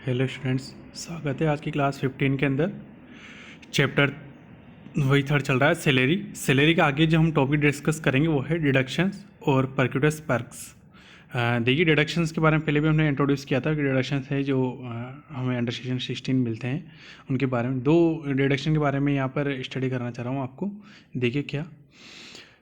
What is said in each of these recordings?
Hello students, स्वागत है आज की क्लास 15 के अंदर। चैप्टर वही थर्ड चल रहा है, सैलरी के आगे जो हम टॉपिक डिस्कस करेंगे वो है डिडक्शंस और परक्यूटस पर्क्स। देखिए, डिडक्शंस के बारे में पहले भी हमने इंट्रोड्यूस किया था कि डिडक्शंस है जो हमें अंडर सेक्शन 16 मिलते हैं, उनके बारे में दो डिडक्शन के बारे में यहाँ पर स्टडी करना चाह रहा हूँ आपको। देखिए, क्या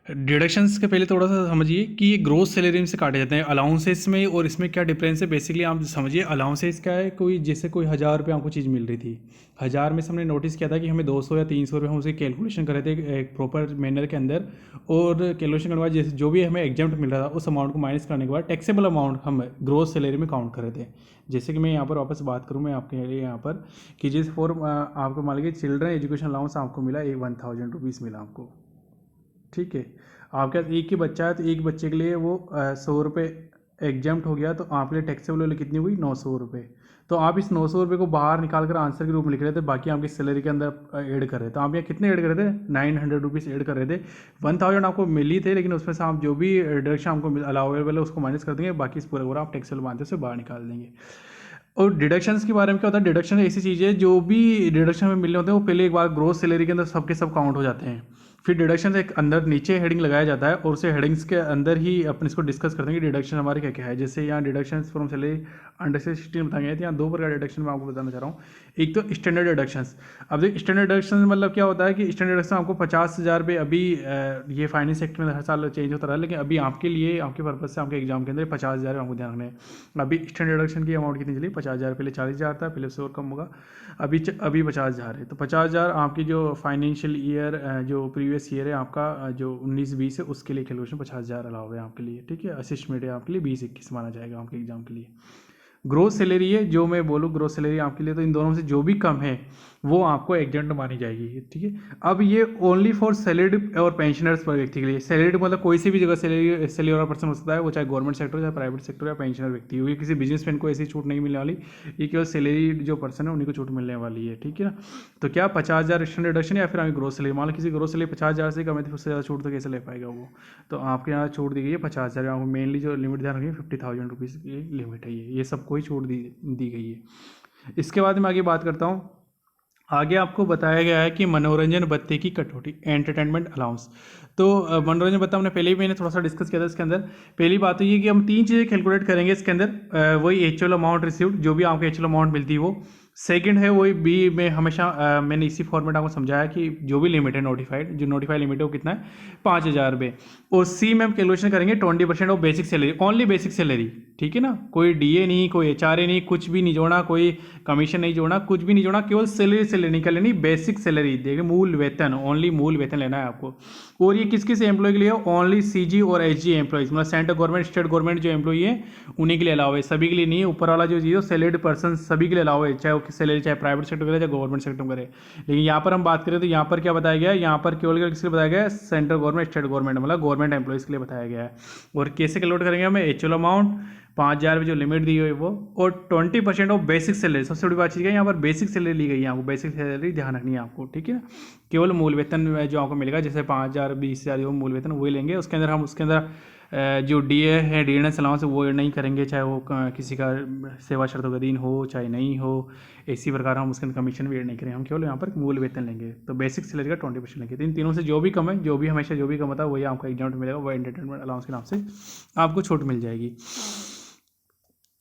डिडक्शंस के पहले थोड़ा सा समझिए कि ये ग्रोस सैलरी से काटे जाते हैं अलाउंसेस में, और इसमें क्या डिफरेंस है। बेसिकली आप समझिए, अलाउंसेस क्या है, कोई जैसे कोई 1000 रुपये आपको चीज़ मिल रही थी, 1000 में से हमने नोटिस किया था कि हमें 200 या 300 रुपये हम उसे कैलकुलेशन कर रहे थे एक प्रॉपर मैनर के अंदर, और कैलकुलेशन करने के बाद जैसे जो भी हमें एग्जाम्प्ट मिल रहा था उस अमाउंट को माइनस करने के बाद टैक्सेबल अमाउंट हम ग्रोस सैलरी में काउंट कर रहे थे। जैसे कि मैं यहाँ पर वापस बात करूँ मैं आपके लिए यहाँ पर कि जिस फॉर आपको मान लीजिए चिल्ड्रन एजुकेशन अलाउंस आपको मिला 1000 रुपीज़ मिला आपको, ठीक है। आपके पास एक ही बच्चा है तो एक बच्चे के लिए वो 100 रुपये एग्जाम्प्ट हो गया, तो आपके लिए टैक्सेबल कितनी हुई 900 रुपये। तो आप इस 900 रुपये को बाहर निकाल कर आंसर के रूप में लिख रहे थे, बाकी आपकी सैलरी के अंदर ऐड कर रहे थे। तो आप यहाँ कितने ऐड कर रहे थे, 900 रुपीज़ ऐड कर रहे थे। 1000 आपको मिली थे, लेकिन उसमें से आप जो भी डिडक्शन आपको अलाउेबल है उसको माइनस कर देंगे, बाकी इस पूरा आप टैक्सेबल मानते से बाहर निकाल देंगे। और डिडक्शंस के बारे में क्या होता है, डिडक्शन ऐसी चीज़ है जो भी डिडक्शन में मिलने होते हैं वो पहले एक बार ग्रोस सैलरी के अंदर सबके सब काउंट हो जाते हैं। फिर डिडक्शन एक अंदर नीचे हेडिंग लगाया जाता है और उसे हेडिंग्स के अंदर ही अपन इसको डिस्कस करते हैं कि डिडक्शन हमारे क्या क्या है। जैसे यहाँ डिडक्शन फ्रॉम सैलरी अंडर से 16 बताए गए थे। यहाँ दो प्रकार डिडक्शन मैं आपको बताना चाह रहा हूँ। एक तो स्टैंडर्ड डिडक्शंस। अब देखिए, स्टैंडर्ड डिडक्शन मतलब क्या होता है कि स्टैंडर्ड डिडक्शन आपको 50,000 रुपये अभी ये फाइनेंस सेक्टर में हर साल चेंज होता रहा है, लेकिन अभी आपके लिए आपके पर्पज से आपके एग्जाम के अंदर 50,000 आपको ध्यान रखना है। अभी स्टैंडर्ड डिडक्शन की अमाउंट कितनी चली, 50,000। पहले 40,000 था, पहले उससे और कम होगा। अभी 50,000 है। तो 50,000 आपकी जो फाइनेंशियल ईयर जो प्रीवियस ईयर है आपका जो 19-20 है उसके लिए कैलकुलेशन 50,000 अलाउ है आपके लिए, ठीक है। असिस्टमेंट है आपके लिए 20-21 माना जाएगा आपके एग्जाम के लिए। ग्रोस सैलरी है जो मैं बोलूँ ग्रोस सैलरी आपके लिए, तो इन दोनों में से जो भी कम है वो आपको एग्जेंट मानी जाएगी, ठीक है। अब ये ओनली फॉर सैलरीड और पेंशनर्स पर व्यक्ति के लिए। सैलरीड मतलब कोई सी भी जगह सैलरी वाला पर्सन हो सकता है, वो चाहे गवर्नमेंट सेक्टर हो, चाहे प्राइवेट सेक्टर या पेंशनर व्यक्ति हो। ये किसी बिजनेसमैन को ऐसी छूट नहीं मिलने वाली, ये केवल सैलरी जो पर्सन है उन्हीं को छूट मिलने वाली है, ठीक है ना। तो क्या 50,000 स्टैंडर्ड डिडक्शन या फिर हमें ग्रोस सैलरी, मान लो किसी ग्रोस सैलरी 50,000 से कम है तो उससे ज़्यादा छूट तो कैसे ले पाएगा वो। तो आपके यहाँ छूट दी गई है 50,000। आपको मेनली जो लिमिट ध्यान रखिए 50,000 रुपीज़ की लिमिट है, ये सबको ही छूट दी गई है। इसके बाद मैं आगे बात करता हूँ। आगे आपको बताया गया है कि मनोरंजन भत्ते की कटौती, एंटरटेनमेंट अलाउंस। तो मनोरंजन भत्ता हमने पहले ही मैंने थोड़ा सा डिस्कस किया था। इसके अंदर पहली बात तो ये कि हम 3 चीज़ें कैलकुलेट करेंगे इसके अंदर। वही एक्चुअल अमाउंट रिसीव्ड, जो भी आपको एक्चुअल अमाउंट मिलती है वो। सेकंड है वही बी में हमेशा मैंने इसी फॉर्मेट आपको समझाया कि जो भी लिमिट है नोटिफाइड, जो नोटिफाइड लिमिट है वो कितना है, 5,000 रुपये। और सी में हम कैलकुलेशन करेंगे 20% of basic salary, only basic salary, ठीक है ना। कोई डीए नहीं, कोई एचआरए नहीं, कुछ भी नहीं जोड़ना, कोई कमीशन नहीं जोड़ना, कुछ भी नहीं जोड़ना, केवल सैलरी निकल लेनी, बेसिक सैलरी। देखिए, मूल वेतन, ओनली मूल वेतन लेना है आपको। और ये किस किस एम्प्लॉय के लिए, ओनली सीजी और एचजी एम्प्लॉयज, मतलब सेंट्रल गवर्नमेंट स्टेट गवर्नमेंट जो एम्प्लॉई है उन्हीं के लिए अलाउ है, सभी के लिए नहीं है। ऊपर वाला जो चीज़ है सैलरीड पर्सन सभी के लिए अलाउ है, चाहे वो सैलरी चाहे प्राइवेट सेक्टर करे चाहे गवर्नमेंट सेक्टर करे। लेकिन यहाँ पर हम बात करें तो यहाँ पर क्या बताया गया है, यहाँ पर केवल किसके लिए बताया गया है, सेंट्रल गवर्नमेंट स्टेट गवर्नमेंट मतलब गवर्नमेंट एम्प्लॉयज़ के लिए बताया गया है। और कैसे कैलकुलेट करेंगे हमें, एक्चुअल अमाउंट 5,000 रुपये जो लिमिट दी हुई है वो, और 20% ऑफ बेसिक सैलरी। सबसे बड़ी बात चीज़ है यहाँ पर बेसिक सैलरी ली गई है, आपको बेसिक सैलरी ध्यान रखनी है आपको, ठीक है ना। केवल मूल वेतन जो आपको मिलेगा, जैसे 5,000 20,000 जो मूल वेतन वही लेंगे। उसके अंदर हम उसके अंदर जो डीए है, डीएनएस अलाउंस वो नहीं करेंगे, चाहे वो किसी का सेवा शर्तों का अधीन हो चाहे नहीं हो। इसी प्रकार हम उसके अंदर कमीशन भी ऐड नहीं करेंगे, हम केवल यहाँ पर मूल वेतन लेंगे। तो बेसिक सैलरी का 20% लेंगे। तो इन तीनों से जो भी कम है, जो भी हमेशा जो भी कम होता है वही आपको एग्जाम मिलेगा, वह एंटरटेनमेंट अलाउंस के नाम से आपको छूट मिल जाएगी।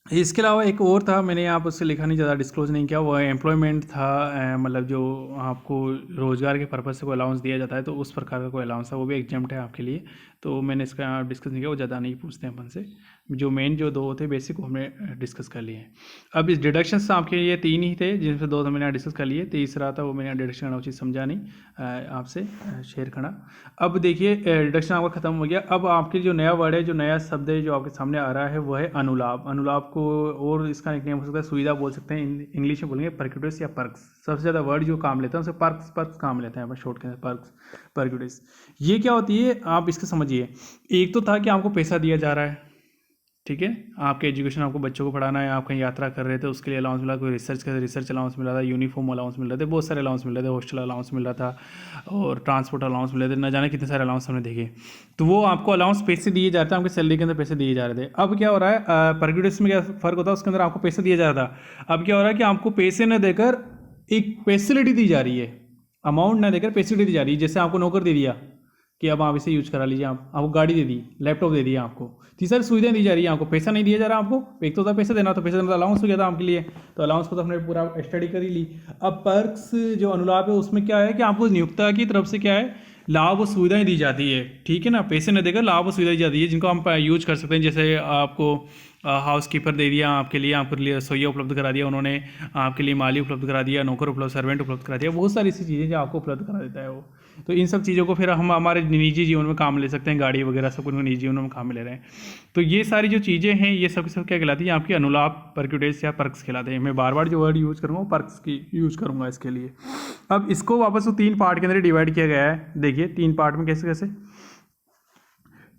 इसके अलावा एक और था, मैंने यहाँ पर उससे लिखा नहीं, ज़्यादा डिस्क्लोज नहीं किया, वो एम्प्लॉयमेंट था। मतलब जो आपको रोज़गार के पर्पज़ से कोई अलाउंस दिया जाता है तो उस प्रकार का कोई अलाउंस है, वो भी एग्जाम्प्ट है आपके लिए। तो मैंने इसका डिस्कस नहीं किया, वो ज़्यादा नहीं पूछते हैं अपन से। जो मेन जो दो थे बेसिक वो हमने डिस्कस कर लिए हैं। अब इस डिडक्शंस आपके ये 3 ही थे, जिनसे 2 तो मैंने डिस्कस कर लिए, तीसरा था वो मैंने डिडक्शन करना चीज़ समझा नहीं आपसे शेयर करना। अब देखिए, डिडक्शन आपका खत्म हो गया। अब आपके जो नया वर्ड है, जो नया शब्द है जो आपके सामने आ रहा है वो है अनुलाभ। अनुलाभ को और इसका एक नेम हो सकता है सुविधा बोल सकते हैं, इंग्लिश में बोलेंगे परक्यूटस या पर्क्स। सबसे ज़्यादा वर्ड जो काम लेते हैं उसे पर्क्स काम लेते हैं शॉर्ट के अंदर, पर्क्स परक्यूटस। ये क्या होती है आप इसके समझिए। एक तो था कि आपको पैसा दिया जा रहा है, ठीक है। आपके एजुकेशन, आपको बच्चों को पढ़ाना है, आप कहीं यात्रा कर रहे थे उसके लिए अलाउंस मिला, कोई रिसर्च अलाउंस मिला था, यूनिफॉर्म अलाउंस मिल रहे थे, बहुत सारे अलाउंस मिल रहे थे, हॉस्टल अलाउंस मिल रहा था और ट्रांसपोर्ट अलाउंस मिल रहे थे, न जाने कितने सारे अलाउंस हमने देखे। तो वो आपको अलाउंस पैसे दिए जा रहे थे, आपकी सैलरी के अंदर पैसे दिए जा रहे थे। अब क्या हो रहा है, पर ग्रेड्स में क्या फ़र्क होता है, उसके अंदर आपको पैसे दिया जा रहा था। अब क्या हो रहा है कि आपको पैसे न देकर एक फैसिलिटी दी जा रही है, अमाउंट ना देकर फैसिलिटी दी जा रही है। जैसे आपको नौकर दे दिया कि अब आप इसे यूज करा लीजिए, आपको गाड़ी दे दी, लैपटॉप दे दिया, आपको तो सारी सुविधाएं दी जा रही है, आपको पैसा नहीं दिया जा रहा। आपको एक तो था पैसा देना, तो पैसा देना तो अलाउंस हो गया था आपके लिए, तो अलाउंस को तो हमने पूरा स्टडी कर ही ली। अब पर्क्स जो अनुलाभ है उसमें क्या है कि आपको नियोक्ता की तरफ से क्या है, लाभ और सुविधाएं दी जाती है, ठीक है ना। पैसे न देकर लाभ और सुविधाएं दी जाती है जिनको हम यूज कर सकते हैं। जैसे आपको हाउस कीपर दे दिया, आपके लिए रसोइया उपलब्ध करा दिया उन्होंने, आपके लिए माली उपलब्ध करा दिया, नौकर उपलब्ध, सर्वेंट उपलब्ध करा दिया, बहुत सारी ऐसी चीज़ें जो आपको उपलब्ध करा देता है वो। तो इन सब चीज़ों को फिर हम हमारे निजी जीवन में काम ले सकते हैं, गाड़ी वगैरह सब कुछ निजी जीवन में काम में ले रहे हैं। तो ये सारी जो चीज़ें हैं ये सब क्या कहलाती है, आपकी अनुलाभ, पर्क्यूटेस या पर्क्स कहलाते हैं। मैं बार बार जो वर्ड यूज़ करूँगा वो पर्क्स की यूज़ करूँगा इसके लिए। अब इसको वापस वो 3 पार्ट के अंदर डिवाइड किया गया है। देखिए 3 पार्ट में कैसे कैसे।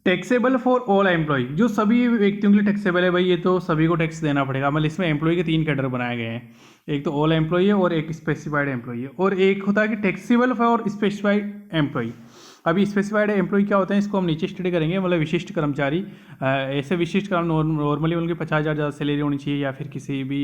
टैक्सेबल फॉर ऑल एम्प्लॉय, जो सभी व्यक्तियों के लिए टैक्सेबल है भाई, ये तो सभी को टैक्स देना पड़ेगा। मतलब इसमें एम्प्लॉय के 3 कैटेगरी बनाए गए हैं, एक तो ऑल एम्प्लॉय है और एक स्पेसिफाइड एम्प्लॉय है, और एक होता है कि टैक्सेबल फॉर स्पेसिफाइड एम्प्लॉय। अभी स्पेसिफाइड एम्प्लॉय क्या होता है, इसको हम नीचे स्टडी करेंगे। मतलब विशिष्ट कर्मचारी, ऐसे विशिष्ट कर्म नॉर्मली उनकी 50,000 ज़्यादा सैलरी होनी चाहिए, या फिर किसी भी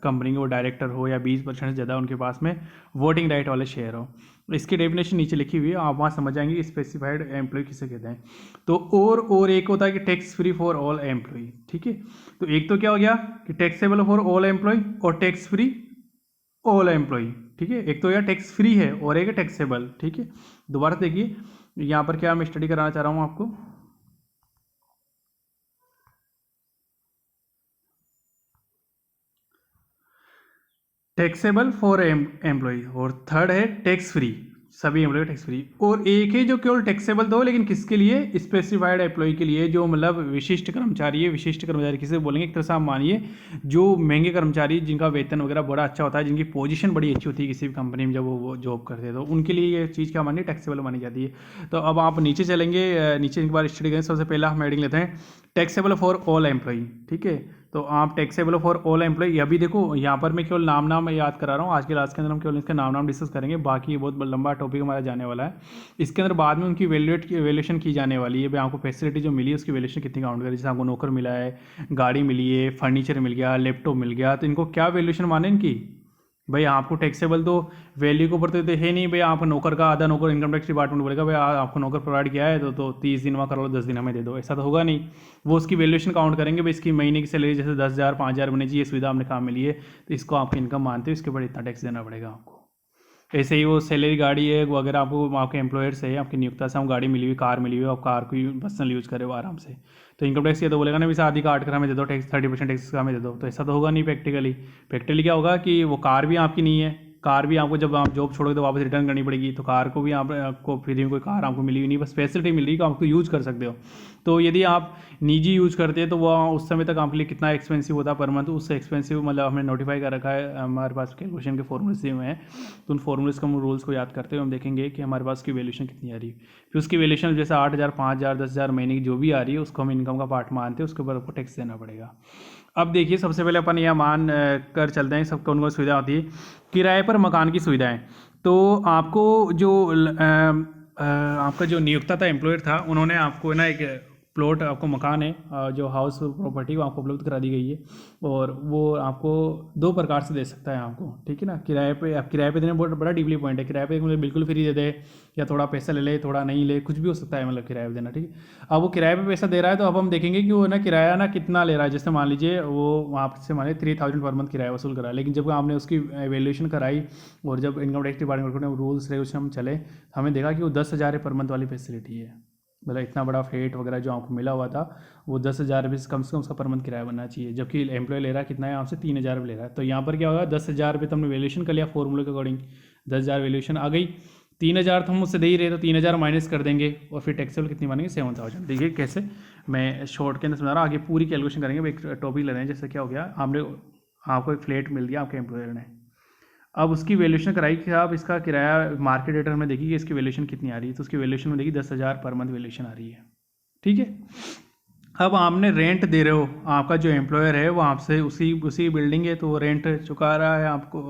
कंपनी के वो डायरेक्टर हो, या 20% से ज़्यादा उनके पास में वोटिंग राइट वाले शेयर हो। इसकी डेफिनेशन नीचे लिखी हुई है, आप वहाँ समझ जाएंगे कि स्पेसिफाइड एम्प्लॉय किसे कहते हैं। तो और एक होता है कि tax free for all employ, ठीक है। तो एक तो क्या हो गया कि टैक्सेबल फॉर ऑल एम्प्लॉय और टैक्स फ्री ऑल एम्प्लॉय, ठीक है। एक तो यह टैक्स फ्री है और एक है टैक्सेबल, ठीक है। दोबारा देखिए यहाँ पर क्या मैं स्टडी कराना चाह रहा हूँ आपको। टैक्सेबल फॉर एम्प्लॉय, और थर्ड है टैक्स फ्री, सभी एम्प्लॉय टैक्स फ्री। और एक है जो केवल टैक्सेबल तो, लेकिन किसके लिए, स्पेसिफाइड एम्प्लॉय के लिए, जो मतलब विशिष्ट कर्मचारी है। विशिष्ट कर्मचारी किसे बोलेंगे, एक तरह से आप मानिए जो महंगे कर्मचारी, जिनका वेतन वगैरह बड़ा अच्छा होता है, जिनकी पोजीशन बड़ी अच्छी होती है किसी भी कंपनी में जब वो जॉब करते हैं, तो उनके लिए ये चीज़ क्या मानी, टैक्सेबल मानी जाती है। तो अब आप नीचे चलेंगे, नीचे एक बार स्टडी करें। सबसे पहला हम हेडिंग लेते हैं टैक्सेबल फॉर ऑल एम्प्लॉय, ठीक है। तो आप टैक्सेबल फॉर ऑल एम्प्लॉय, अभी देखो यहाँ पर मैं केवल नाम याद करा रहा हूँ। आज के क्लास के अंदर हम केवल इसके नाम डिस्कस करेंगे, बाकी बहुत लंबा टॉपिक हमारा जाने वाला है। इसके अंदर बाद में उनकी वैल्यूएशन की जाने वाली है, भाई आपको फैसिलिटी जो मिली है उसकी वैल्यूएशन कितनी काउंट करें। जैसे आपको नौकर मिला है, गाड़ी मिली है, फर्नीचर मिल गया, लैपटॉप मिल गया, तो इनको क्या वैल्यूएशन माने इनकी। भाई आपको टैक्सेबल तो वैल्यू के ऊपर तो है नहीं, भाई आप नौकर का आधा नौकर इनकम टैक्स डिपार्टमेंट बोलेगा भाई आपको नौकर प्रोवाइड किया है तो 30 दिन वहाँ कर लो, 10 दिन हमें दे दो, ऐसा तो होगा नहीं। वो उसकी वैल्यूएशन काउंट करेंगे, भाई इसकी महीने की सैलरी जैसे 10,000 5,000 बनी चाहिए, सुविधा आपने काम मिली है तो इसको आपकी इनकम मानते हो, इसके ऊपर इतना टैक्स देना पड़ेगा आपको। ऐसे ही वो सैलरी गाड़ी है, वो अगर आपको आपके एम्प्लॉयर से है, आपकी नियोक्ता से आपको गाड़ी मिली हुई, कार मिली हुई, आप कार को पर्सनल यूज़ करे वो आराम से, तो इनकम टैक्स ये तो बोलेगा ना भी आधी काट कर हमें दे दो, टैक्स 30% टैक्स हमें दे दो, तो ऐसा तो होगा नहीं प्रैक्टिकली क्या होगा कि वो कार भी आपकी नहीं है, कार भी आपको जब आप जॉब छोड़ोगे तो वापस रिटर्न करनी पड़ेगी, तो कार को भी आपको फ्री में कोई कार आपको मिली हुई नहीं, बस फैसिलिटी मिल रही है कि आपको यूज़ कर सकते हो। तो यदि आप निजी यूज़ करते हैं तो वह उस समय तक आपके लिए कितना एक्सपेंसिव होता है पर मंथ, उससे एक्सपेंसिव मतलब हमने नोटिफाई कर रखा है, हमारे पास कैलकुलेशन के फॉर्मूलेस दिए हुए हैं, तो उन फॉर्मूलेस का हम रूल्स को याद करते हुए हम देखेंगे कि हमारे पास की वैल्यूएशन कितनी आ रही है। फिर उसकी वैल्यूएशन जैसे 8,000 5,000 10,000 महीने की जो भी आ रही है उसको हम इनकम का पार्ट मानते हैं, उसके ऊपर आपको टैक्स देना पड़ेगा। अब देखिए सबसे पहले अपन यह मान कर चलते हैं सबको उनको सुविधा होती है, किराए पर मकान की सुविधाएं। तो आपको जो आपका जो नियोक्ता था, एम्प्लॉयर था, उन्होंने आपको ना एक प्लॉट, आपको मकान है जो हाउस प्रॉपर्टी वो आपको उपलब्ध करा दी गई है, और वो आपको 2 प्रकार से दे सकता है आपको, ठीक है ना। किराए पे, आप किराए पे देने बहुत बड़ा डीपली पॉइंट है। किराए पे मतलब बिल्कुल फ्री दे दे, या थोड़ा पैसा ले ले, थोड़ा नहीं ले, कुछ भी हो सकता है, मतलब किराए पे देना, ठीक है। अब वो किराए पे पैसा दे रहा है तो अब हम देखेंगे कि वो ना किराया ना कितना ले रहा है। जैसे मान लीजिए वो आपसे मान लीजिए 3,000 पर मंथ किराया वसूल करा है, लेकिन जब आपने उसकी वैल्यूएशन कराई और जब इनकम टैक्स डिपार्टमेंट ने रूल्स रेगुलेशन हम चले, हमें देखा कि वो 10,000 पर मंथ वाली फैसिलिटी है। मतलब इतना बड़ा फ्लैट वगैरह जो आपको मिला हुआ था वो 10,000 रुपये कम से कम उसका पर मंथ किराया बनना चाहिए, जबकि एम्प्लॉय ले रहा है कितना है आपसे 3,000 रुपये ले रहा है। तो यहाँ पर क्या होगा, 10,000 रुपये तो हमने वैल्यूएशन कर लिया फॉर्मूले के अकॉर्डिंग, 10,000 वैल्यूएशन आ गई, 3,000 तो हम उससे दे ही रहे, तो 3,000 माइनस कर देंगे और फिर टैक्सेबल कितनी बनेंगे 7,000। देखिए कैसे, मैं शॉर्ट के अंदर समझा रहा हूँ, आगे पूरी कैलकुलेशन करेंगे। एक टॉपिक ले रहे हैं, जैसे क्या हो गया, हमने आपको एक फ्लैट मिल दिया आपके एम्प्लॉयर ने, अब उसकी वैल्यूएशन कराई कि आप इसका किराया मार्केट रेट में देखिए कि इसकी वैल्यूएशन कितनी आ रही है, तो उसकी वैल्यूएशन में देखिए 10,000 पर मंथ वैल्यूएशन आ रही है, ठीक है। अब आपने रेंट दे रहे हो, आपका जो एम्प्लॉयर है वो आपसे उसी बिल्डिंग है तो वो रेंट चुका रहा है आपको,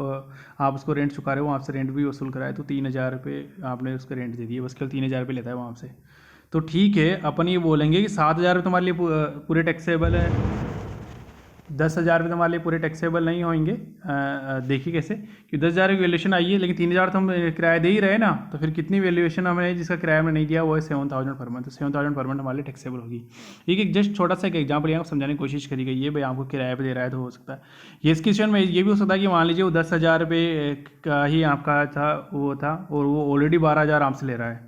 आप उसको रेंट चुका रहे हो, आपसे रेंट भी वसूल कराए तो 3,000 रुपये आपने उसको रेंट दे दिए, बस केवल 3,000 रुपये लेता है वो आपसे। तो ठीक है, अपन ये बोलेंगे कि 7,000 तुम्हारे लिए पूरे टैक्सेबल है, 10,000 रुपये तुम्हारे लिए पूरे टैक्सेबल नहीं होंगे। देखिए कैसे कि 10,000 की वैल्यूएशन आई है, लेकिन 3,000 तो हम किराया दे ही रहे ना, तो फिर कितनी वैल्यूएशन हमें जिसका किराया हमने नहीं दिया वो है 7,000 पर मंथ। तो 7,000 पर मंथ हमारे लिए टैक्सेबल होगी। एक जस्ट छोटा सा एक एग्जाम्पल यहाँ समझाने की कोशिश करी गई है, भाई आपको किराया पे दे रहा है तो हो सकता है ये इस क्वेश्चन में ये भी हो सकता है कि मान लीजिए वो 10,000 रुपये का ही आपका था वो था और वो ऑलरेडी 12,000 आपसे ले रहा है,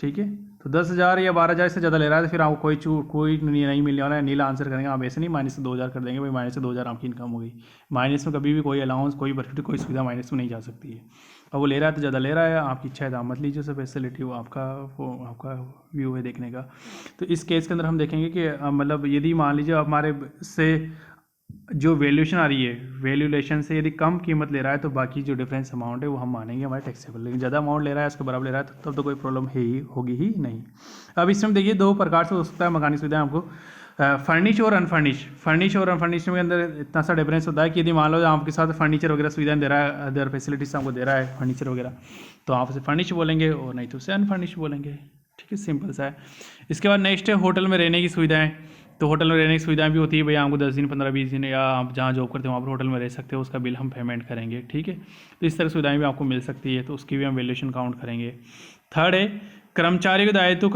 ठीक है। तो 10,000 या 12,000 से ज़्यादा ले रहा है तो फिर आपको कोई नहीं मिलने वाला है, नीला आंसर करेंगे आप ऐसे नहीं, माइनस से 2,000 कर देंगे, भाई माइनस से 2,000 आपकी इनकम हो गई। माइनस में कभी भी कोई अलाउंस, कोई बेनिफिट, कोई सुविधा माइनस में नहीं जा सकती है। अब वो ले रहा है तो ज़्यादा ले रहा है, आपकी इच्छा है तो आप मत लीजिए उसे फैसिलिटी, वो आपका व्यू है देखने का। तो इस केस के अंदर हम देखेंगे कि मतलब यदि मान लीजिए हमारे से जो वैल्यूएशन आ रही है, वैल्यूएशन से यदि कम कीमत ले रहा है तो बाकी जो डिफरेंस अमाउंट है वो हम मानेंगे हमारे टैक्सेबल, लेकिन ज़्यादा अमाउंट ले रहा है उसके बराबर ले रहा है तब तो कोई प्रॉब्लम है ही होगी ही नहीं। अब इसमें देखिए दो प्रकार से हो सकता है मकानी सुविधा आपको, फर्निश और अनफर्निश। फर्निश और अनफर्निश के अंदर इतना सा डिफरेंस होता है कि यदि मान लो आपके साथ फर्नीचर वगैरह सुविधा दे रहा है, अदर फैसिलिटीज आपको दे रहा है फर्नीचर वगैरह, तो आप उसे फर्निश बोलेंगे और नहीं तो उसे अनफर्निश बोलेंगे, ठीक है, सिंपल सा है। इसके बाद नेक्स्ट है होटल में रहने की सुविधाएं। तो होटल में रहने की सुविधाएं भी होती है, भाई आपको 10 दिन 15-20 दिन या आप जहाँ जॉब करते हो वहाँ पर होटल में रह सकते हो, उसका बिल हम पेमेंट करेंगे, ठीक है। तो इस तरह सुविधाएं भी आपको मिल सकती है, तो उसकी भी हम वैल्यूएशन काउंट करेंगे। थर्ड है कर्मचारी के दायित्व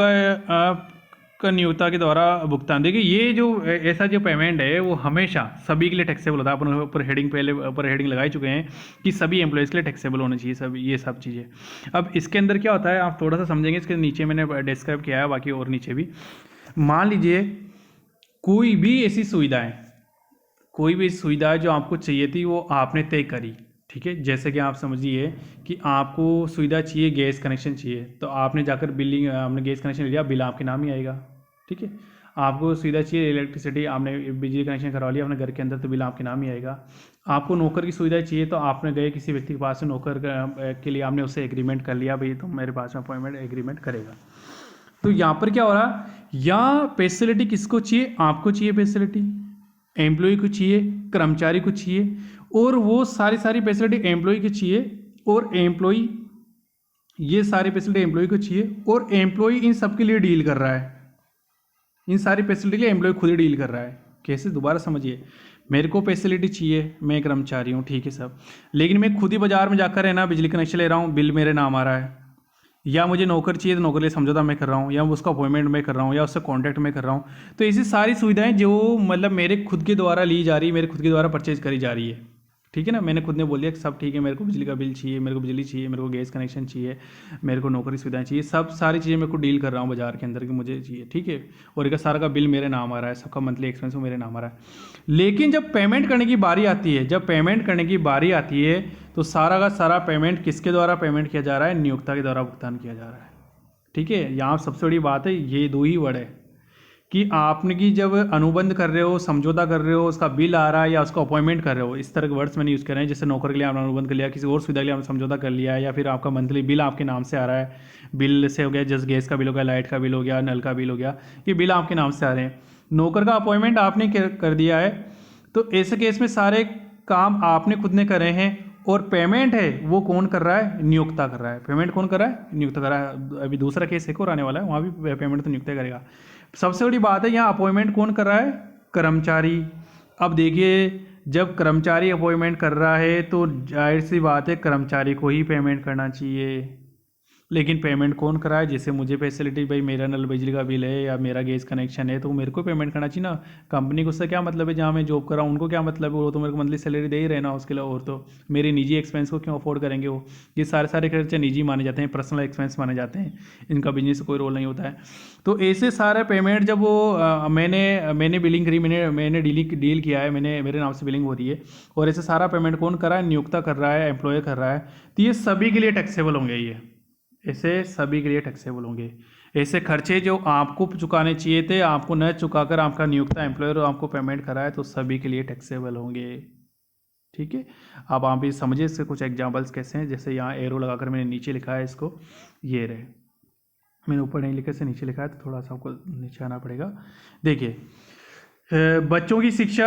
का नियोक्ता के द्वारा भुगतान। देखिए ये जो ऐसा जो पेमेंट है वो हमेशा सभी के लिए टैक्सेबल होता है। अपन ऊपर हेडिंग पहले ऊपर हेडिंग लगाई चुके हैं कि सभी एम्प्लॉयज़ के लिए टैक्सेबल होना चाहिए सब ये सब चीज़ें। अब इसके अंदर क्या होता है आप थोड़ा सा समझेंगे, इसके नीचे मैंने डिस्क्राइब किया है, बाकी और नीचे भी। मान लीजिए कोई भी ऐसी सुविधा जो आपको चाहिए थी वो आपने तय करी, ठीक है। जैसे कि आप समझिए कि आपको सुविधा चाहिए, गैस कनेक्शन चाहिए, तो आपने जाकर बिलिंग आपने गैस कनेक्शन लिया, बिल आपके नाम ही आएगा, ठीक है। आपको सुविधा चाहिए इलेक्ट्रिसिटी, आपने बिजली कनेक्शन करवा लिया अपने घर के अंदर, तो बिल आपके नाम ही आएगा। आपको नौकर की सुविधा चाहिए तो आपने गए किसी व्यक्ति के पास से नौकर के लिए आपने उससे एग्रीमेंट कर लिया, भाई तुम मेरे पास में अपॉइंटमेंट एग्रीमेंट करेगा। तो यहाँ पर क्या हो रहा, या फैसिलिटी किसको चाहिए, आपको चाहिए फैसिलिटी, एम्प्लॉय को चाहिए, कर्मचारी को चाहिए, और वो सारी फैसिलिटी एम्प्लॉय को चाहिए, और एम्प्लॉय ये सारी फैसिलिटी एम्प्लॉय को चाहिए, और एम्प्लॉय इन सब के लिए डील कर रहा है, इन सारी फैसिलिटी के लिए एम्प्लॉय खुद ही डील कर रहा है। कैसे, दोबारा समझिए, मेरे को फैसिलिटी चाहिए, मैं कर्मचारी हूँ, ठीक है सब, लेकिन मैं खुद ही बाजार में जाकर है ना बिजली कनेक्शन ले रहा हूँ, बिल मेरे नाम आ रहा है, या मुझे नौकर चाहिए तो नौकर लिए समझौता मैं कर रहा हूँ, या उसका अपॉइंटमेंट मैं कर रहा हूँ, या उससे कॉन्टैक्ट मैं कर रहा हूँ। तो ऐसी सारी सुविधाएं जो मतलब मेरे खुद के द्वारा ली जा रही है, मेरे खुद के द्वारा परचेज करी जा रही है, ठीक है ना। मैंने खुद ने बोल दिया कि सब ठीक है, मेरे को बिजली का बिल चाहिए, मेरे को बिजली चाहिए, मेरे को गैस कनेक्शन चाहिए, मेरे को नौकरी सुविधाएं चाहिए, सब सारी चीज़ें मेरे को डील कर रहा हूँ बाजार के अंदर की मुझे चाहिए, ठीक है। और एक सारा का बिल मेरे नाम आ रहा है, सबका मंथली एक्सपेंस मेरे नाम आ रहा है। लेकिन जब पेमेंट करने की बारी आती है, तो सारा का सारा पेमेंट किसके द्वारा पेमेंट किया जा रहा है, नियोक्ता के द्वारा भुगतान किया जा रहा है, ठीक है। यहाँ सबसे बड़ी बात है ये दो ही वर्ड है कि आपने की जब अनुबंध कर रहे हो, समझौता कर रहे हो, उसका बिल आ रहा है या उसका अपॉइंटमेंट कर रहे हो, इस तरह के वर्ड्स मैंने यूज़ कर रहे हैं। जैसे नौकर के लिए आपने अनुबंध कर लिया, किसी और सुविधा के लिए आपने समझौता कर लिया है, या फिर आपका मंथली बिल आपके नाम से आ रहा है, बिल से हो गया जैसे गैस का बिल हो गया, लाइट का बिल हो गया, नल का बिल हो गया, ये बिल आपके नाम से आ रहे हैं, नौकर का अपॉइंटमेंट आपने कर दिया है, तो ऐसे केस में सारे काम आपने खुद ने करे हैं, और पेमेंट है वो कौन कर रहा है, नियोक्ता कर रहा है। पेमेंट कौन कर रहा है, नियोक्ता कर रहा है। अभी दूसरा केस एक और आने वाला है, वहाँ भी पेमेंट तो नियोक्ता करेगा। सबसे बड़ी बात है यहाँ अपॉइंटमेंट कौन कर रहा है, कर्मचारी। अब देखिए जब कर्मचारी अपॉइंटमेंट कर रहा है तो जाहिर सी बात है कर्मचारी को ही पेमेंट करना चाहिए, लेकिन पेमेंट कौन करा है, जैसे मुझे फैसिलिटी, भाई मेरा नल बिजली का बिल है या मेरा गैस कनेक्शन है तो मेरे को पेमेंट करना चाहिए ना। कंपनी को उससे क्या मतलब है, जहाँ मैं जॉब कर रहा हूँ उनको क्या मतलब है, वो तो मेरे को मंथली सैलरी दे ही रहना उसके लिए, और तो मेरे निजी एक्सपेंस को क्यों अफोर्ड करेंगे वो। ये सारे खर्चे निजी माने जाते हैं, पर्सनल एक्सपेंस माने जाते हैं, इनका बिजनेस से कोई रोल नहीं होता है। तो ऐसे सारे पेमेंट जब वो मैंने बिलिंग करी, मैंने डील किया है, मेरे नाम से बिलिंग हो रही है, और ऐसे सारा पेमेंट कौन कर रहा है, नियोक्ता कर रहा है, एम्प्लॉयर कर रहा है, तो ये सभी के लिए टैक्सेबल होंगे, ये ऐसे सभी के लिए टैक्सेबल होंगे। ऐसे खर्चे जो आपको चुकाने चाहिए थे, आपको न चुकाकर आपका नियोक्ता एम्प्लॉयर आपको पेमेंट कराए, तो सभी के लिए टैक्सेबल होंगे, ठीक है। अब आप ये समझिए इसके कुछ एग्जांपल्स कैसे हैं, जैसे यहाँ एरो लगाकर मैंने नीचे लिखा है इसको, ये रहे। मैंने ऊपर नहीं लिखा से नीचे लिखा है, तो थोड़ा सा आपको नीचे आना पड़ेगा। देखिए बच्चों की शिक्षा,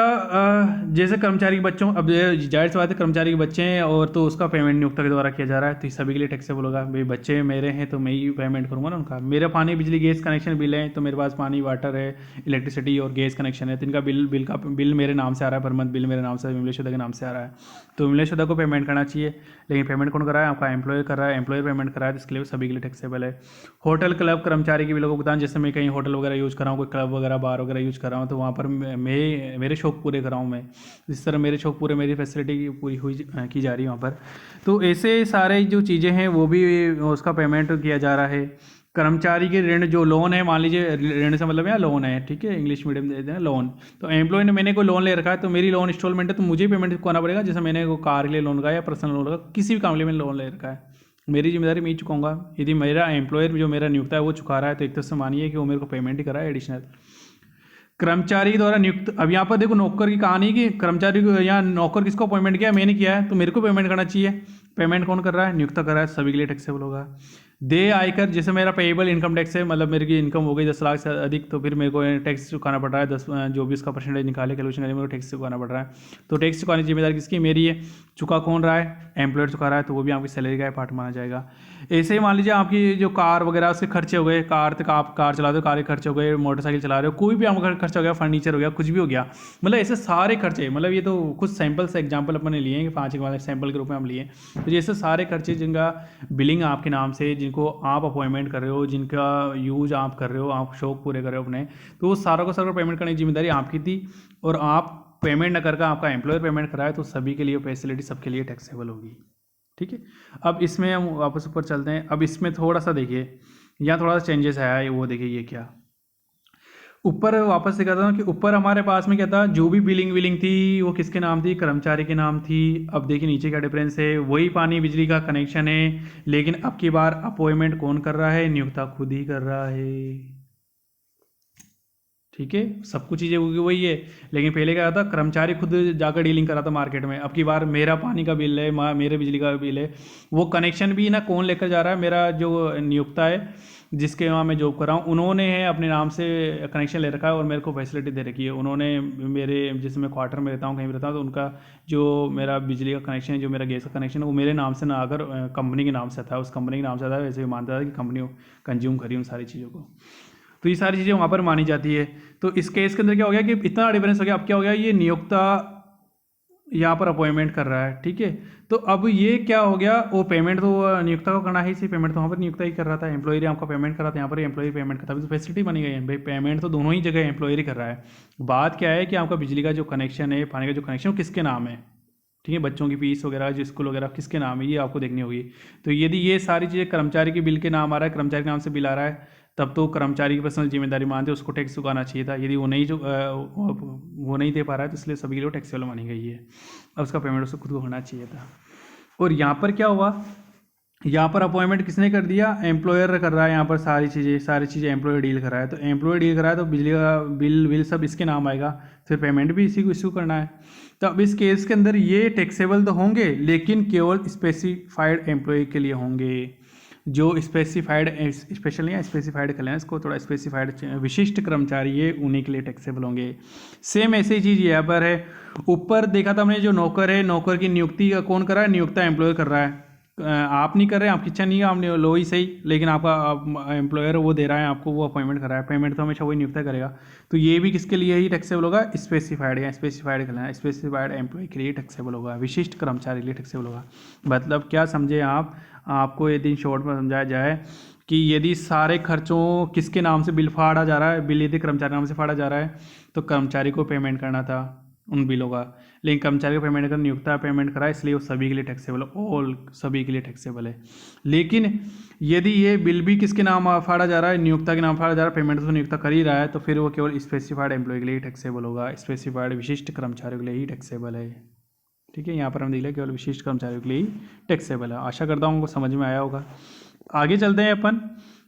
जैसे कर्मचारी के बच्चों, अब जाहिर सी बात है कर्मचारी के बच्चे हैं और तो उसका पेमेंट नियोक्ता के द्वारा किया जा रहा है, तो सभी के लिए टैक्सेबल होगा। भाई बच्चे मेरे हैं तो मैं ही पेमेंट करूँगा ना उनका। मेरा पानी बिजली गैस कनेक्शन बिल है, तो मेरे पास पानी वाटर है, इलेक्ट्रिसिटी और गैस कनेक्शन है, तो इनका बिल मेरे नाम से आ रहा है, पर मंथ बिल मेरे नाम से विमलेश शुदा के नाम से आ रहा है, तो विमलेश शुदा को पेमेंट करना चाहिए। लेकिन पेमेंट कौन कर रहा है? आपका एम्प्लॉयर कर रहा है, एम्प्लॉयर पेमेंट कर रहा है, तो इसके लिए सभी के लिए टैक्सेबल है। होटल क्लब कर्मचारी के बिलों का भुगतान, जैसे मैं कहीं होटल वगैरह यूज़ कर रहा हूँ, कोई क्लब वगैरह बार वगैरह यूज़ कर रहा हूँ, तो वहाँ पर मेरे शौक पूरे कर रहा हूँ मैं, जिस तरह मेरे शौक पूरे, मेरी फैसिलिटी पूरी हुई की जा रही है वहाँ पर, तो ऐसे सारे जो चीज़ें हैं वो भी उसका पेमेंट किया जा रहा है। कर्मचारी के ऋण जो लोन है, मान लीजिए ऋण से मतलब यहाँ लोन है, ठीक है, इंग्लिश मीडियम दे दें लोन, तो एम्प्लॉय ने मैंने कोई लोन ले रखा है, तो मेरी लोन इंस्टॉलमेंट है, तो मुझे पेमेंट करना पड़ेगा। जैसे मैंने वो कार के लिए लोन का या पर्सनल लोन का, किसी भी काम के लिए मैंने लोन ले रखा है, मेरी जिम्मेदारी मैं ही चुकाऊंगा। यदि मेरा एम्प्लॉयर जो मेरा नियुक्ता है वो चुका रहा है, तो एक तरह से मानिए कि वो मेरे को पेमेंट ही कर रहा है एडिशनल। कर्मचारी के द्वारा नियुक्त, अब यहाँ पर देखो नौकर की कहानी कि कर्मचारी को, यहाँ नौकर किसको अपॉइंटमेंट किया? मैंने किया है, तो मेरे को पेमेंट करना चाहिए। पेमेंट कौन कर रहा है? नियुक्ता कर रहा है, सभी के लिए टैक्सेबल होगा। दे आयकर, जैसे मेरा पेएबल इनकम टैक्स है, मतलब मेरी की इनकम हो गई 10 लाख से अधिक, तो फिर मेरे को टैक्स चुकाना पड़ रहा है, 10 जो भी उसका परसेंटेज निकाले कैलकुलेशन करके मेरे को टैक्स चुकाना पड़ रहा है। तो टैक्स चुकाने की जिम्मेदारी किसकी? मेरी है। चुका कौन रहा है? एम्प्लॉयर चुका रहा है, तो वो भी आपकी सैलरी का पार्ट माना जाएगा। ऐसे ही मान लीजिए आपकी जो कार वगैरह उसके खर्चे हो गए, कार तक आप कार चला रहे हो, कार के खर्चे हो गए, मोटरसाइकिल चला रहे हो, कोई भी आपका खर्चा हो गया, फर्नीचर हो गया, कुछ भी हो गया, मतलब ऐसे सारे खर्चे, मतलब ये तो कुछ सैंपल से एग्जाम्पल अपने लिए हैं कि 5 एक सैंपल के रूप में हम लिए, तो जैसे सारे खर्चे जिनका बिलिंग आपके नाम से, जिनको आप अपॉइंटमेंट कर रहे हो, जिनका यूज आप कर रहे हो, आप शौक पूरे कर रहे हो अपने, तो वो सारा को सारा पेमेंट करने की जिम्मेदारी आपकी थी, और आप पेमेंट न करके आपका एम्प्लॉयर पेमेंट कराए, तो सभी के लिए फैसिलिटी सबके लिए टैक्सेबल होगी। ठीक है, अब इसमें हम वापस ऊपर चलते हैं। अब इसमें थोड़ा सा देखिए, यहाँ थोड़ा सा चेंजेस आया है, वो देखिए ये क्या, ऊपर वापस दिखाता हूँ कि ऊपर हमारे पास में क्या था, जो भी बिलिंग थी वो किसके नाम थी? कर्मचारी के नाम थी। अब देखिए नीचे क्या डिफरेंस है, वही पानी बिजली का कनेक्शन है, लेकिन अब की बार अपॉइंटमेंट कौन कर रहा है? नियोक्ता खुद ही कर रहा है। ठीक है, सब कुछ चीज़ें वही है, लेकिन पहले क्या था, कर्मचारी खुद जाकर डीलिंग करा था मार्केट में। अब की बार मेरा पानी का बिल है, मेरे बिजली का बिल है, वो कनेक्शन भी ना कौन लेकर जा रहा है? मेरा जो नियोक्ता है, जिसके वहाँ मैं जॉब कर रहा हूँ, उन्होंने है अपने नाम से कनेक्शन ले रखा है और मेरे को फैसिलिटी दे रखी है। उन्होंने मेरे, जैसे मैं क्वार्टर में रहता हूँ, कहीं भी रहता हूँ, तो उनका जो मेरा बिजली का कनेक्शन है, जो मेरा गैस का कनेक्शन है, वो मेरे नाम से ना आकर कंपनी के नाम से था, उस कंपनी के नाम से था, वैसे भी मानता था कि कंपनी कंज्यूम करी उन सारी चीज़ों को, तो ये सारी चीज़ें वहाँ पर मानी जाती है। तो इस केस के अंदर क्या हो गया कि इतना डिफरेंस हो गया। अब क्या हो गया, ये नियोक्ता यहाँ पर अपॉइंटमेंट कर रहा है, ठीक है, तो अब ये क्या हो गया, वो पेमेंट तो नियोक्ता को करना ही, इसी पेमेंट तो वहाँ पर नियोक्ता ही कर रहा था, एम्प्लॉयर आपका पेमेंट कर रहा था, यहाँ पर एम्प्लॉयर पेमेंट करता है, तो फैसिलिटी बनी गई है भाई, पेमेंट तो दोनों ही जगह एम्प्लॉयर ही कर रहा है। बात क्या है कि आपका बिजली का जो कनेक्शन है, पानी का जो कनेक्शन, वो किसके नाम है? ठीक है, बच्चों की फीस वगैरह जो स्कूल वगैरह किसके नाम है, ये आपको देखनी होगी। तो यदि ये सारी चीज़ें कर्मचारी के बिल के नाम आ रहा है, कर्मचारी के नाम से बिल आ रहा है, तब तो कर्मचारी की पर्सनल जिम्मेदारी मानते उसको टैक्स चुकाना चाहिए था। यदि वो नहीं दे पा रहा है, तो इसलिए सभी के लिए टैक्सेबल मानी गई है, अब उसका पेमेंट उसको खुद को होना चाहिए था। और यहाँ पर क्या हुआ, यहाँ पर अपॉइंटमेंट किसने कर दिया? एम्प्लॉयर कर रहा है, यहाँ पर सारी चीज़ें एम्प्लॉयर डील कर रहा है, तो एम्प्लॉयर डील कर रहा है, तो बिजली का बिल सब इसके नाम आएगा, फिर पेमेंट भी इसी को इशू करना है। तो अब इस केस के अंदर ये टैक्सेबल तो होंगे, लेकिन केवल स्पेसिफाइड एम्प्लॉय के लिए होंगे। जो स्पेसिफाइड, स्पेशल या स्पेसिफाइड कर लें इसको, थोड़ा स्पेसिफाइड विशिष्ट कर्मचारी है, उन्हीं के लिए टैक्सेबल होंगे। सेम ऐसे ही चीज़ यहाँ पर है। ऊपर देखा था हमने, जो नौकर है, नौकर की नियुक्ति का कौन कर रहा है? नियुक्ता एम्प्लॉयर कर रहा है, आप नहीं कर रहे हैं, आपकी इच्छा नहीं है, आपने लो ही सही, लेकिन आपका एम्प्लॉयर वो दे रहा है आपको, वो अपॉइंटमेंट कर रहा है, पेमेंट तो हमेशा वही नियुक्ता करेगा। तो ये भी किसके लिए ही टैक्सेबल होगा? स्पेसिफाइड, या स्पेसिफाइड करना है, स्पेसिफाइड एम्प्लॉय के लिए टैक्सेबल होगा, विशिष्ट कर्मचारी के लिए टैक्सेबल होगा। मतलब क्या समझे आप? आपको यदि शॉर्ट में समझाया जाए कि यदि सारे खर्चों किसके नाम से बिल फाड़ा जा रहा है, बिल यदि कर्मचारी नाम से फाड़ा जा रहा है, तो कर्मचारी को पेमेंट करना था उन बिलों का, लेकिन कर्मचारी को पेमेंट कर नियोक्ता पेमेंट करा, इसलिए वो सभी के लिए टैक्सेबल, ऑल सभी के लिए टैक्सेबल है। लेकिन यदि ये बिल भी किसके नाम फाड़ा जा रहा है? नियोक्ता के नाम फाड़ा जा रहा है, पेमेंट तो नियोक्ता कर ही रहा है, तो फिर वो केवल स्पेसिफाइड एम्प्लॉय के लिए ही टैक्सेबल होगा, स्पेसिफाइड विशिष्ट कर्मचारियों के लिए ही टैक्सेबल है। ठीक है, यहाँ पर हम देख लें केवल विशिष्ट कर्मचारियों के लिए ही टैक्सेबल है। आशा करता हूँ उनको समझ में आया होगा। आगे चलते हैं अपन,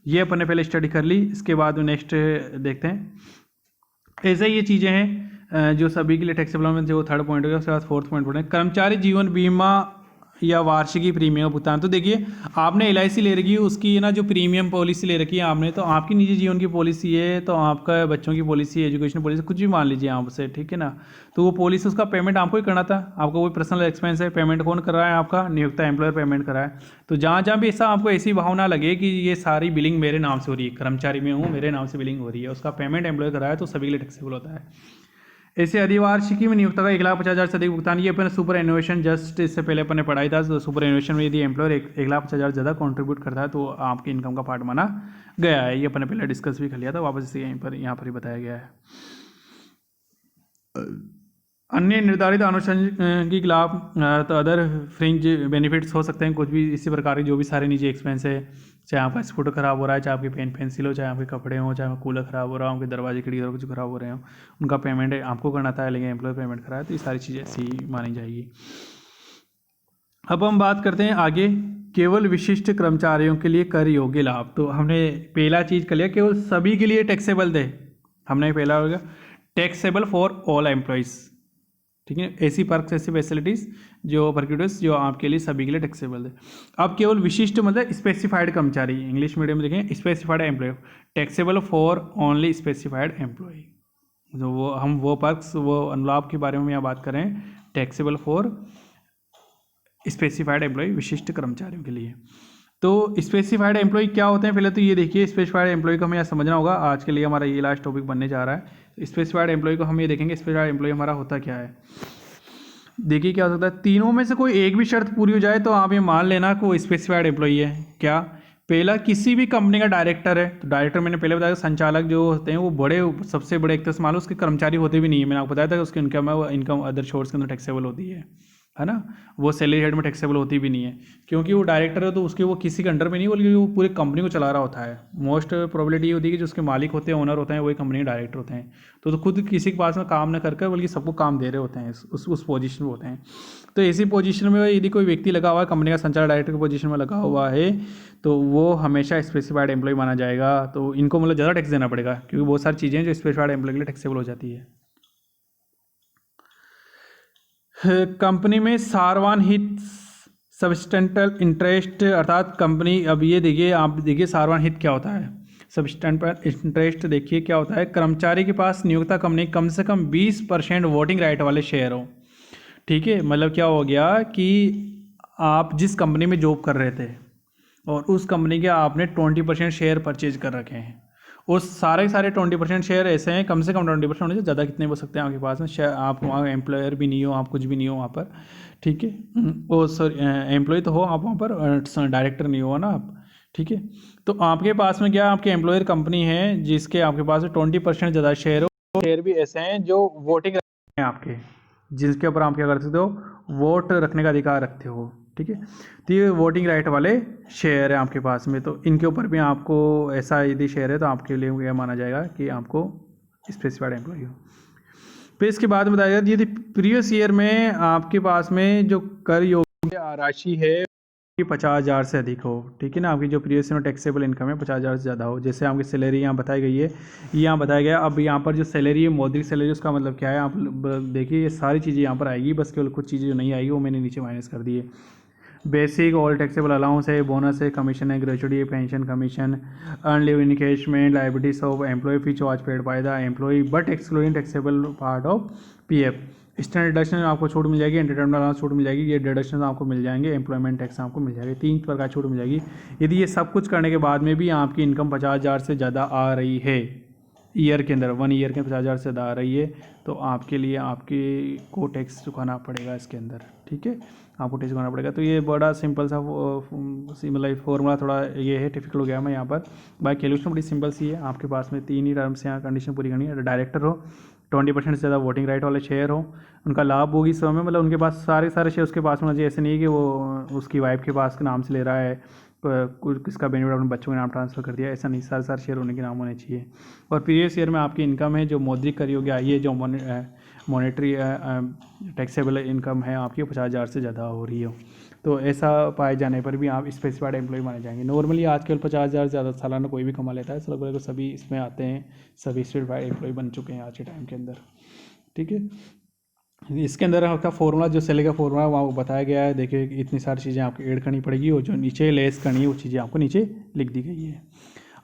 ये अपन ने पहले स्टडी कर ली, इसके बाद नेक्स्ट देखते हैं। ऐसे ये चीज़ें हैं जो सभी के लिए टैक्सेबल हैं, जो थर्ड पॉइंट हो गया। उसके बाद फोर्थ पॉइंट पढ़ें, कर्मचारी जीवन बीमा या वार्षिकी प्रीमियम का भुगतान। तो देखिए आपने LIC ले रखी है, उसकी ना जो प्रीमियम पॉलिसी ले रखी है आपने, तो आपकी निजी जीवन की पॉलिसी है, तो आपका बच्चों की पॉलिसी, एजुकेशन पॉलिसी, कुछ भी मान लीजिए आपसे, ठीक है ना। तो वो पॉलिसी उसका पेमेंट आपको ही करना था, आपका कोई पर्सनल एक्सपेंस है, पेमेंट कौन कर रहा है? आपका नियोक्ता एम्प्लॉयर पेमेंट कर रहा है। तो जहाँ जहाँ भी ऐसा आपको ऐसी भावना लगे कि ये सारी बिलिंग मेरे नाम से हो रही है, कर्मचारी में हूँ, मेरे नाम से बिलिंग हो रही है, उसका पेमेंट एम्प्लॉयर कर रहा है, तो सभी के लिए टैक्सेबल होता है। ऐसे अधिवार्षिकी में नियोक्ता का 1,50,000 से अधिक भुगतान, ये अपने सुपर एनुएशन जस्ट इससे पहले अपन ने पढ़ाई था। तो सुपर एनुएशन में यदि एम्प्लॉयर 1,50,000 ज़्यादा कंट्रीब्यूट करता है तो आपकी इनकम का पार्ट माना गया है। ये अपन ने पहले डिस्कस भी कर लिया था, वापस इसे यहाँ पर ही बताया गया है। अन्य निर्धारित आनुषंगिक लाभ, तो अदर फ्रिंज बेनिफिट्स हो सकते हैं कुछ भी इसी प्रकार के, जो भी सारे निजी एक्सपेंस है, चाहे आपका स्कूटर खराब हो रहा है, चाहे आपकी पेन पेंसिल हो, चाहे आपके कपड़े हो, चाहे कूलर खराब हो रहा हो, आपके दरवाजे खिड़की कुछ खराब हो रहे हो, उनका पेमेंट आपको करना था, लेकिन एम्प्लॉय पेमेंट कराया, तो ये सारी चीज़ें ऐसी मानी जाएगी। अब हम बात करते हैं आगे, केवल विशिष्ट कर्मचारियों के लिए कर योग्य लाभ। तो हमने पहला चीज़ कर लिया, केवल सभी के लिए टैक्सेबल थे, हमने पहला हो गया टैक्सेबल फॉर ऑल एम्प्लॉयज़, ठीक है। ऐसी पर्क्स, ऐसी फैसिलिटीज़ जो पर्क्यूटर्स जो आपके लिए सभी के लिए टैक्सेबल है। अब केवल विशिष्ट मतलब स्पेसिफाइड कर्मचारी, इंग्लिश मीडियम में देखें specified employ, taxable for only specified employ. जो वो पर्क्स, वो अनुलाभ के बारे में यहाँ बात करें, टैक्सेबल फॉर स्पेसिफाइड एम्प्लॉय, विशिष्ट कर्मचारियों के लिए। तो स्पेसिफाइड एम्प्लॉय क्या होते हैं, पहले तो ये देखिए, स्पेसिफाइड एम्प्लॉय को हमें यहाँ समझना होगा। आज के लिए हमारा ये लास्ट टॉपिक बनने जा रहा है। स्पेसिफाइड एम्प्लॉय को हम ये देखेंगे, स्पेसिफाइड एम्प्लॉय हमारा होता क्या है। देखिए क्या हो सकता है, तीनों में से कोई एक भी शर्त पूरी हो जाए तो आप ये मान लेना कि वो स्पेसिफाइड एम्प्लॉय है। क्या? पहला, किसी भी कंपनी का डायरेक्टर है, तो डायरेक्टर मैंने पहले बताया, संचालक जो होते हैं वो बड़े, सबसे बड़े एक तरह मान लो उसके कर्मचारी होते भी नहीं है, मैंने आपको बताया था कि उसकी इनकम है वो इनकम अदर सोर्स के अंदर टैक्सेबल होती है ना। वो सैलरी हेड में टैक्सेबल होती भी नहीं है, क्योंकि वो डायरेक्टर है तो उसके वो किसी के अंडर में नहीं, बल्कि वो पूरी कंपनी को चला रहा होता है। मोस्ट प्रोबेबिलिटी ये होती है कि जो उसके मालिक होते हैं, ओनर होते हैं, वही कंपनी के डायरेक्टर होते हैं। तो खुद किसी के पास में काम न करके बल्कि सबको काम दे रहे होते हैं, उस पोजीशन में होते हैं। तो ऐसी पोजीशन में यदि कोई व्यक्ति लगा हुआ है, कंपनी का संचालक डायरेक्टर की पोजीशन में लगा हुआ है, तो वो हमेशा स्पेसिफाइड एम्प्लॉय माना जाएगा। तो इनको मतलब ज़्यादा टैक्स देना पड़ेगा, क्योंकि बहुत सारी चीज़ें जो स्पेसिफाइड एम्प्लॉय के लिए टैक्सेबल हो जाती है। कंपनी में सार्वजनिक सब्सटेंटल इंटरेस्ट, अर्थात कंपनी, अब ये देखिए, आप देखिए सार्वजनिक क्या होता है, सब्सटेंटल इंटरेस्ट देखिए क्या होता है, कर्मचारी के पास नियोक्ता कंपनी कम से कम 20% वोटिंग राइट वाले शेयर हो, ठीक है। मतलब क्या हो गया कि आप जिस कंपनी में जॉब कर रहे थे और उस कंपनी के आपने 20% शेयर परचेज कर रखे हैं, उस सारे 20% शेयर ऐसे हैं, कम से कम 20% होने से ज़्यादा कितने हो सकते हैं आपके पास में शेयर, आप वहाँ एम्प्लॉयर भी नहीं हो, आप कुछ भी नहीं हो वहाँ पर, ठीक है। वो सॉरी, एम्प्लॉय तो हो आप वहाँ पर, डायरेक्टर नहीं हो ना आप, ठीक है। तो आपके पास में क्या, आपके एम्प्लॉयर कंपनी है जिसके आपके पास 20% ज़्यादा शेयर हो। शेयर भी ऐसे हैं जो वोटिंग हैं आपके, जिसके ऊपर आप क्या कर सकते हो, वोट रखने का अधिकार रखते हो, ठीक है। तो ये वोटिंग राइट वाले शेयर है आपके पास में, तो इनके ऊपर भी आपको ऐसा यदि शेयर है तो आपके लिए यह माना जाएगा कि आपको स्पेसिफाइड एम्प्लॉय हो। फिर इसके बाद बताया यदि प्रीवियस ईयर में आपके पास में जो कर योग्य राशि है 50,000 से अधिक हो, ठीक है ना। आपकी जो प्रीवियस में टैक्सेबल इनकम है 50,000 से ज़्यादा हो, जैसे आपकी सैलरी यहाँ बताई गई है, यहाँ बताया गया। अब यहाँ पर जो सैलरी है, मौद्रिक सैलरी, उसका मतलब क्या है, आप देखिए ये सारी चीज़ें यहाँ पर आएगी, बस केवल कुछ चीज़ें जो नहीं आएगी वो मैंने नीचे माइनस कर दी है। बेसिक ऑल टैक्सेबल अलाउंस है, बोनस है, कमीशन है, ग्रेजुएटी है, pension, commission, earn leave encashment, liabilities of employ fee charge paid by the employ but excluding taxable part of PF। Standard deduction आपको छूट मिल जाएगी, एंटरटेनमेंट अलाउंस छूट मिल जाएगी, ये डिडक्शन आपको मिल जाएंगे, एम्प्लॉयमेंट टैक्स आपको मिल जाएगी, 3 प्रकार छूट मिल जाएगी। यदि ये सब कुछ करने के बाद में भी आपकी इनकम 50,000 से ज़्यादा आ रही है ईयर के अंदर, 1 ईयर के 50,000 से ज़्यादा आ रही है, तो आपके लिए आपके को टैक्स चुकाना पड़ेगा इसके अंदर, ठीक है, आपको टैक्स चुकाना पड़ेगा। तो ये बड़ा सिंपल सा मतलब फॉर्मूला, थोड़ा ये है टिपिकल हो गया मैं यहाँ पर, बाकी कैलकुलेशन बड़ी सिंपल सी है। आपके पास में 3 ही टर्म्स यहाँ कंडीशन पूरी करनी है, डायरेक्टर हो, 20% से ज़्यादा वोटिंग राइट वाले शेयर हो, उनका लाभ होगी इस समय, मतलब उनके पास सारे शेयर उसके पास होना चाहिए, ऐसे नहीं है कि वो उसकी वाइफ के पास के नाम से ले रहा है, किसका बेनिफिट अपने बच्चों के नाम ट्रांसफ़र कर दिया, ऐसा नहीं, सारे शेयर उन्हीं के नाम होने चाहिए। और प्रीवियस ईयर में आपकी इनकम है जो मौद्रिक कर योग्य आई है, जो मॉनेटरी टैक्सेबल इनकम है आपकी 50,000 से ज़्यादा हो रही हो, तो ऐसा पाए जाने पर भी आप स्पेसिफाइड एम्प्लॉय माने जाएंगे। नॉर्मली आजकल 50,000 से ज़्यादा सालाना कोई भी कमा लेता है, लगभग सभी इसमें आते हैं, सभी स्पेसिफाइड एम्प्लॉय बन चुके हैं आज के टाइम के अंदर, ठीक है। इसके अंदर आपका फॉर्मूला जो सेलेरी का फॉर्मूला वहाँ बताया गया है। देखिए इतनी सारी चीज़ें आपको ऐड करनी पड़ेगी और जो नीचे लेस करनी है वो चीज़ें आपको नीचे लिख दी गई है।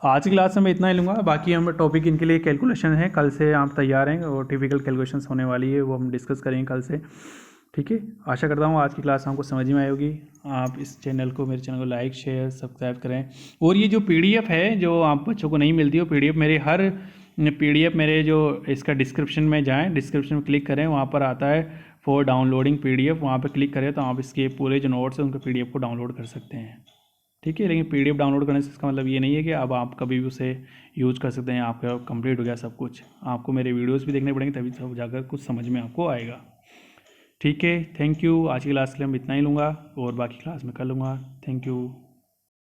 आज की क्लास में मैं इतना ही लूँगा। बाकी हम टॉपिक इनके लिए कैलकुलेशन है, कल से आप तैयार हैं और टिपिकल कैलकुलेशंस होने वाली है, वो हम डिस्कस करेंगे कल से। ठीक है, आशा करता हूँ आज की क्लास आपको समझ में आई होगी। आप इस चैनल को, मेरे चैनल को लाइक शेयर सब्सक्राइब करें। और ये जो PDF है जो आप बच्चों को नहीं मिलती, वो PDF मेरे हर PDF मेरे जो इसका डिस्क्रिप्शन में जाएँ, डिस्क्रिप्शन में क्लिक करें, वहाँ पर आता है फॉर डाउनलोडिंग PDF, वहाँ पर क्लिक करें तो आप इसके पूरे जो नोट्स हैं उनके PDF को डाउनलोड कर सकते हैं। ठीक है, लेकिन PDF डाउनलोड करने से इसका मतलब ये नहीं है कि अब आप कभी भी उसे यूज़ कर सकते हैं, आपका कंप्लीट हो गया सब कुछ। आपको मेरे वीडियोस भी देखने पड़ेंगे तभी सब जाकर कुछ समझ में आपको आएगा। ठीक है, थैंक यू। आज की क्लास के लिए मैं इतना ही लूँगा और बाकी क्लास में कर लूँगा। Thank you.